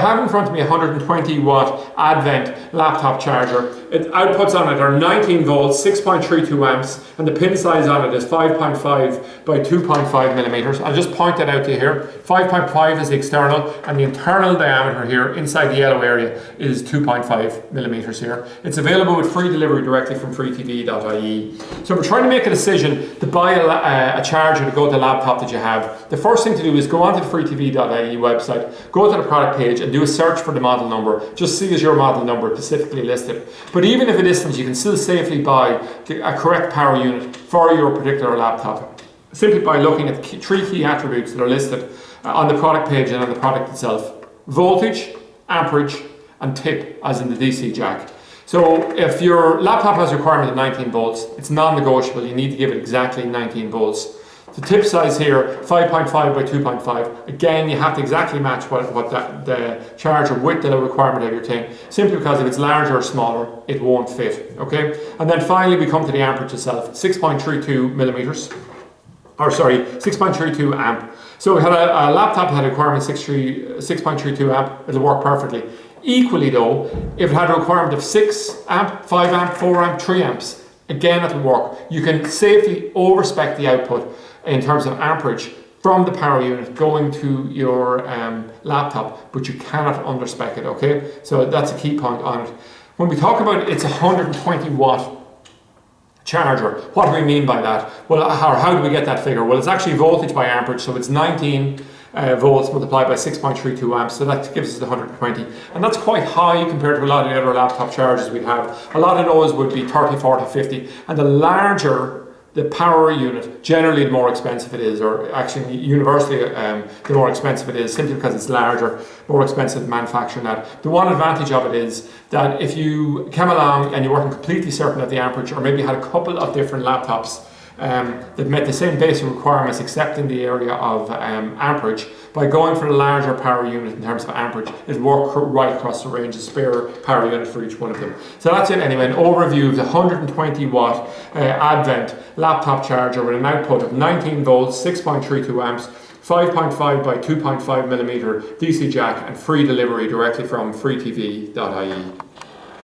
have in front of me a 120 watt Advent laptop charger. Outputs on it are 19 volts, 6.32 amps, and the pin size on it is 5.5 by 2.5 millimeters. I'll just point that out to you here. 5.5 is the external, and the internal diameter here inside the yellow area is 2.5 millimeters here. It's available with free delivery directly from freetv.ie. So we're trying to make a decision to buy a charger to go to the laptop that you have. The first thing to do is go onto the freetv.ie website, go to the product page and do a search for the model number. Just see is your model number specifically listed. But even if it isn't, you can still safely buy a correct power unit for your particular laptop simply by looking at the three key attributes that are listed on the product page and on the product itself: voltage, amperage, and tip, as in the DC jack. So if your laptop has a requirement of 19 volts, it's non-negotiable. You need to give it exactly 19 volts. The tip size here, 5.5 by 2.5. Again, you have to exactly match what the charger with the requirement of your thing, simply because if it's larger or smaller, it won't fit, okay? And then finally, we come to the amperage itself, 6.32 millimeters, or sorry, 6.32 amp. So we had a laptop that had a requirement 6.32 amp, it'll work perfectly. Equally though, if it had a requirement of 6 amp, 5 amp, 4 amp, 3 amps, again it'll work. You can safely overspec the output in terms of amperage from the power unit going to your laptop, but you cannot underspec it, okay? So that's a key point on it. When we talk about it, it's a 120 watt charger. What do we mean by that? Well, how do we get that figure? Well, it's actually voltage by amperage, so it's 19 volts multiplied by 6.32 amps, so that gives us the 120, and that's quite high compared to a lot of the other laptop chargers we have. A lot of those would be 30, 40, 50, and the larger the power unit, generally the more expensive it is, or actually universally the more expensive it is, simply because it's larger, more expensive to manufacture that. The one advantage of it is that if you came along and you weren't completely certain of the amperage, or maybe had a couple of different laptops that met the same basic requirements except in the area of amperage, by going for the larger power unit in terms of amperage, it'll work right across the range, a spare power unit for each one of them. So that's it anyway, an overview of the 120 watt Advent laptop charger with an output of 19 volts, 6.32 amps, 5.5 by 2.5 millimeter DC jack, and free delivery directly from freetv.ie.